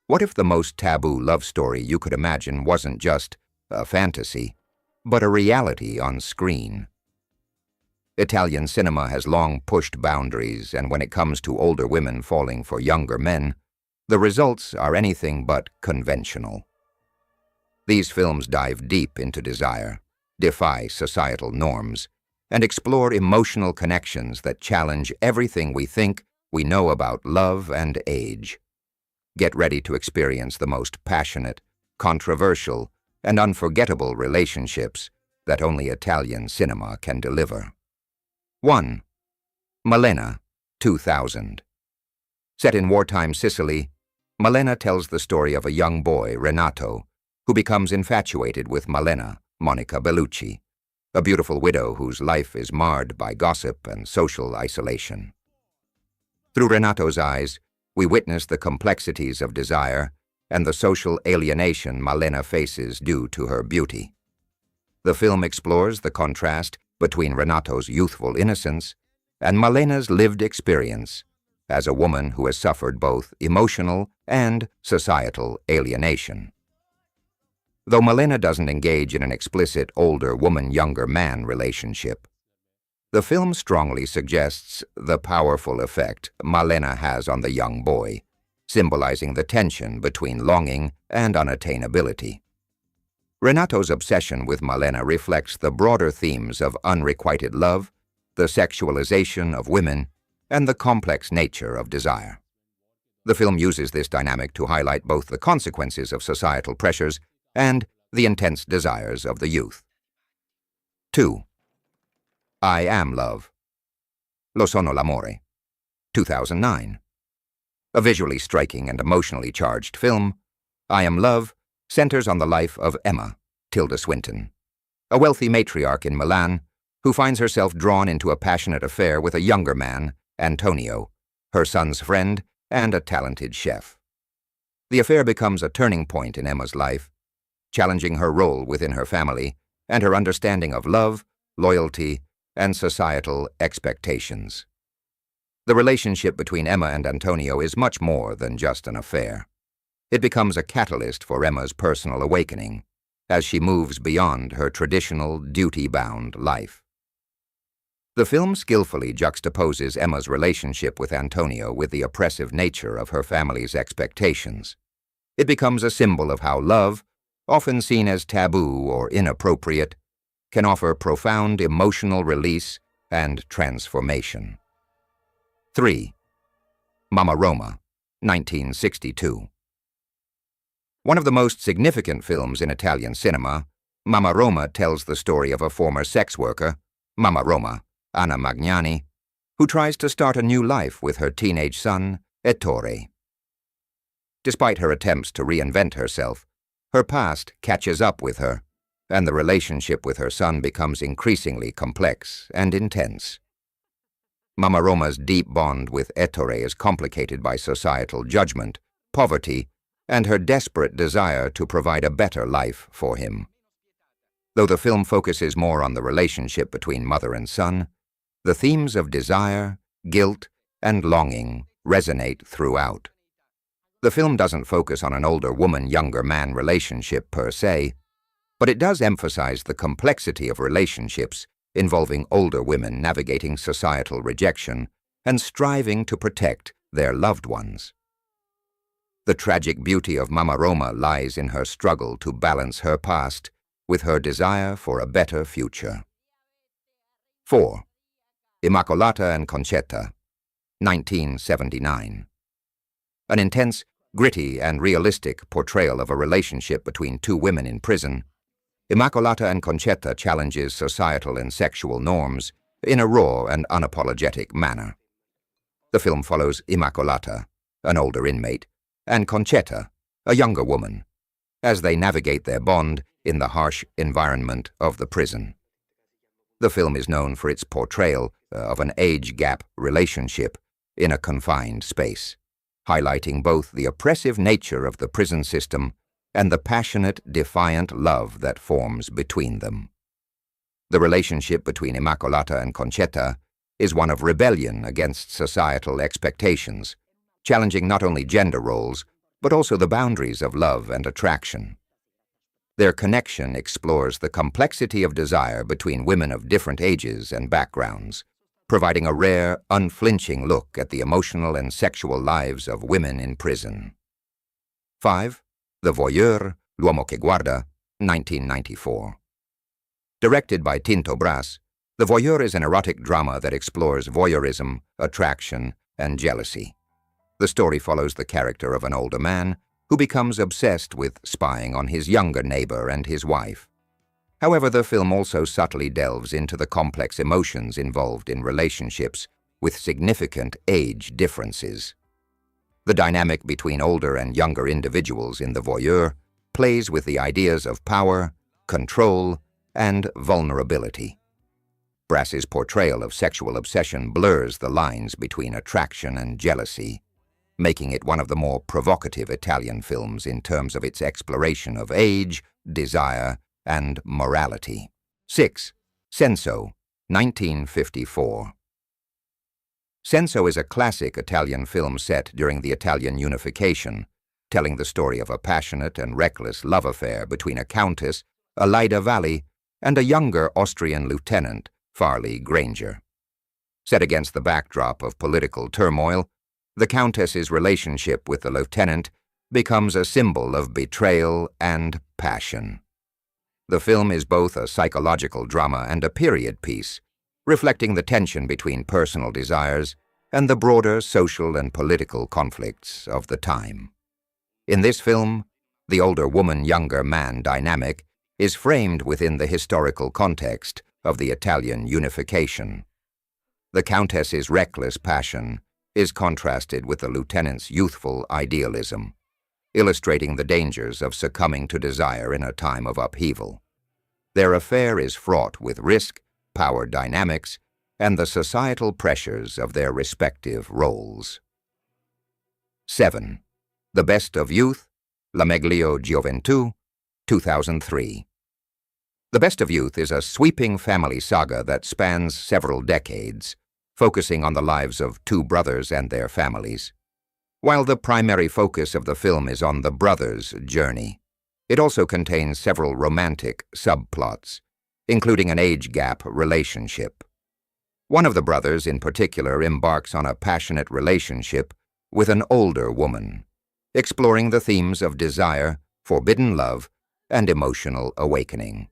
What if the most taboo love story you could imagine wasn't just a fantasy, but a reality on screen? Italian cinema has long pushed boundaries, and when it comes to older women falling for younger men, the results are anything but conventional. These films dive deep into desire, defy societal norms, and explore emotional connections that challenge everything we think we know about love and age. Get ready to experience the most passionate, controversial, and unforgettable relationships that only Italian cinema can deliver. 1. Malèna, 2000. Set in wartime Sicily, Malèna tells the story of a young boy, Renato, who becomes infatuated with Malèna, Monica Bellucci, a beautiful widow whose life is marred by gossip and social isolation. Through Renato's eyes, we witness the complexities of desire and the social alienation Malèna faces due to her beauty. The film explores the contrast between Renato's youthful innocence and Malèna's lived experience as a woman who has suffered both emotional and societal alienation. Though Malèna doesn't engage in an explicit older woman-younger man relationship, the film strongly suggests the powerful effect Malèna has on the young boy, symbolizing the tension between longing and unattainability. Renato's obsession with Malèna reflects the broader themes of unrequited love, the sexualization of women, and the complex nature of desire. The film uses this dynamic to highlight both the consequences of societal pressures and the intense desires of the youth. 2. I Am Love. Lo sono l'amore, 2009. A visually striking and emotionally charged film, I Am Love centers on the life of Emma, Tilda Swinton, a wealthy matriarch in Milan who finds herself drawn into a passionate affair with a younger man, Antonio, her son's friend and a talented chef. The affair becomes a turning point in Emma's life, challenging her role within her family and her understanding of love, loyalty, and societal expectations. The relationship between Emma and Antonio is much more than just an affair. It becomes a catalyst for Emma's personal awakening as she moves beyond her traditional duty-bound life. The film skillfully juxtaposes Emma's relationship with Antonio with the oppressive nature of her family's expectations. It becomes a symbol of how love, often seen as taboo or inappropriate, can offer profound emotional release and transformation. 3. Mama Roma, 1962. One of the most significant films in Italian cinema, Mama Roma tells the story of a former sex worker, Mama Roma, Anna Magnani, who tries to start a new life with her teenage son, Ettore. Despite her attempts to reinvent herself, her past catches up with her, and the relationship with her son becomes increasingly complex and intense. Mama Roma's deep bond with Ettore is complicated by societal judgment, poverty, and her desperate desire to provide a better life for him. Though the film focuses more on the relationship between mother and son, the themes of desire, guilt, and longing resonate throughout. The film doesn't focus on an older woman-younger man relationship per se, but it does emphasize the complexity of relationships involving older women navigating societal rejection and striving to protect their loved ones. The tragic beauty of Mama Roma lies in her struggle to balance her past with her desire for a better future. 4. Immacolata and Concetta, 1979. An intense, gritty, and realistic portrayal of a relationship between two women in prison, Immacolata and Concetta challenges societal and sexual norms in a raw and unapologetic manner. The film follows Immacolata, an older inmate, and Concetta, a younger woman, as they navigate their bond in the harsh environment of the prison. The film is known for its portrayal of an age gap relationship in a confined space, highlighting both the oppressive nature of the prison system and the passionate, defiant love that forms between them. The relationship between Immacolata and Concetta is one of rebellion against societal expectations, challenging not only gender roles, but also the boundaries of love and attraction. Their connection explores the complexity of desire between women of different ages and backgrounds, providing a rare, unflinching look at the emotional and sexual lives of women in prison. 5. The Voyeur, L'uomo che guarda, 1994. Directed by Tinto Brass, The Voyeur is an erotic drama that explores voyeurism, attraction, and jealousy. The story follows the character of an older man who becomes obsessed with spying on his younger neighbor and his wife. However, the film also subtly delves into the complex emotions involved in relationships with significant age differences. The dynamic between older and younger individuals in The Voyeur plays with the ideas of power, control, and vulnerability. Brass's portrayal of sexual obsession blurs the lines between attraction and jealousy, making it one of the more provocative Italian films in terms of its exploration of age, desire, and morality. 6. Senso, 1954. Senso is a classic Italian film set during the Italian unification, telling the story of a passionate and reckless love affair between a countess, Aleida Valli, and a younger Austrian lieutenant, Farley Granger. Set against the backdrop of political turmoil, the Countess's relationship with the lieutenant becomes a symbol of betrayal and passion. The film is both a psychological drama and a period piece, reflecting the tension between personal desires and the broader social and political conflicts of the time. In this film, the older woman-younger man dynamic is framed within the historical context of the Italian unification. The Countess's reckless passion is contrasted with the lieutenant's youthful idealism, illustrating the dangers of succumbing to desire in a time of upheaval. Their affair is fraught with risk, power dynamics, and the societal pressures of their respective roles. 7. The Best of Youth, La Meglio Gioventù, 2003. The Best of Youth is a sweeping family saga that spans several decades, focusing on the lives of two brothers and their families. While the primary focus of the film is on the brothers' journey, it also contains several romantic subplots, including an age gap relationship. One of the brothers in particular embarks on a passionate relationship with an older woman, exploring the themes of desire, forbidden love, and emotional awakening.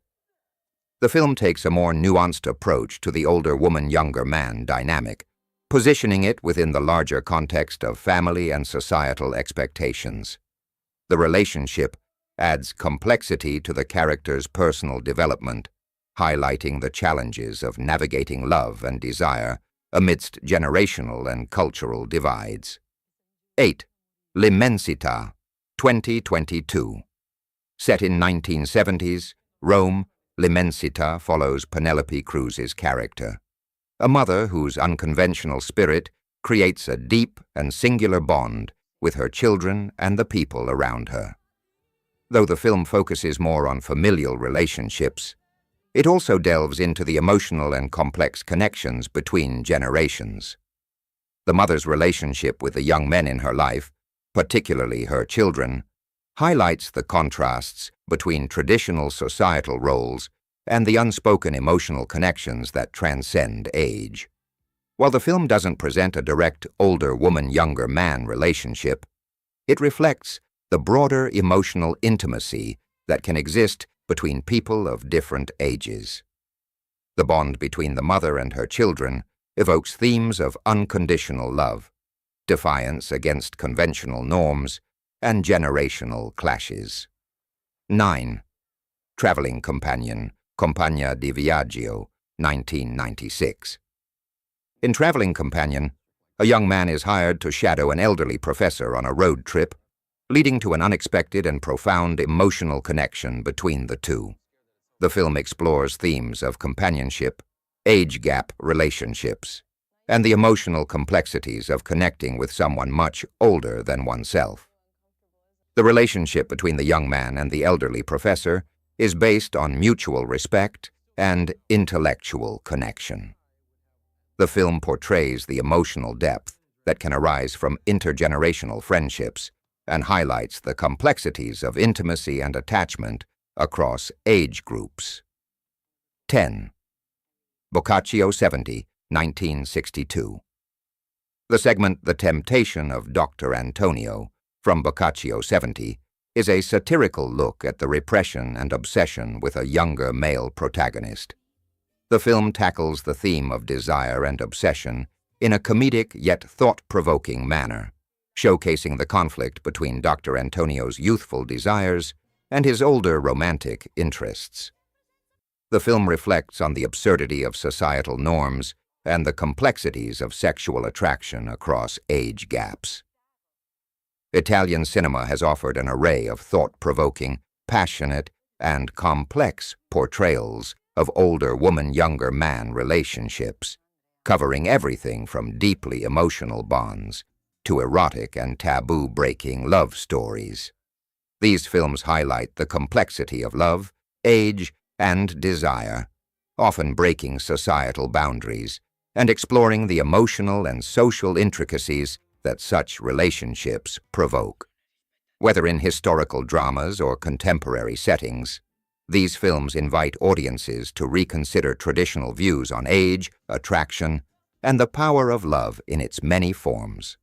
The film takes a more nuanced approach to the older woman-younger man dynamic, positioning it within the larger context of family and societal expectations. The relationship adds complexity to the character's personal development, highlighting the challenges of navigating love and desire amidst generational and cultural divides. 8. L'Immensità, 2022. Set in 1970s, Rome, L'Immensità follows Penelope Cruz's character, a mother whose unconventional spirit creates a deep and singular bond with her children and the people around her. Though the film focuses more on familial relationships, it also delves into the emotional and complex connections between generations. The mother's relationship with the young men in her life, particularly her children, highlights the contrasts between traditional societal roles and the unspoken emotional connections that transcend age. While the film doesn't present a direct older woman-younger man relationship, it reflects the broader emotional intimacy that can exist between people of different ages. The bond between the mother and her children evokes themes of unconditional love, defiance against conventional norms, and generational clashes. 9. Traveling Companion, Compagna di Viaggio, 1996. In Traveling Companion, a young man is hired to shadow an elderly professor on a road trip, leading to an unexpected and profound emotional connection between the two. The film explores themes of companionship, age gap relationships, and the emotional complexities of connecting with someone much older than oneself. The relationship between the young man and the elderly professor is based on mutual respect and intellectual connection. The film portrays the emotional depth that can arise from intergenerational friendships and highlights the complexities of intimacy and attachment across age groups. 10. Boccaccio 70, 1962. The segment The Temptation of Dr. Antonio, from Boccaccio 70, is a satirical look at the repression and obsession with a younger male protagonist. The film tackles the theme of desire and obsession in a comedic yet thought-provoking manner, showcasing the conflict between Dr. Antonio's youthful desires and his older romantic interests. The film reflects on the absurdity of societal norms and the complexities of sexual attraction across age gaps. Italian cinema has offered an array of thought-provoking, passionate, and complex portrayals of older woman-younger man relationships, covering everything from deeply emotional bonds to erotic and taboo-breaking love stories. These films highlight the complexity of love, age, and desire, often breaking societal boundaries and exploring the emotional and social intricacies that such relationships provoke. Whether in historical dramas or contemporary settings, these films invite audiences to reconsider traditional views on age, attraction, and the power of love in its many forms.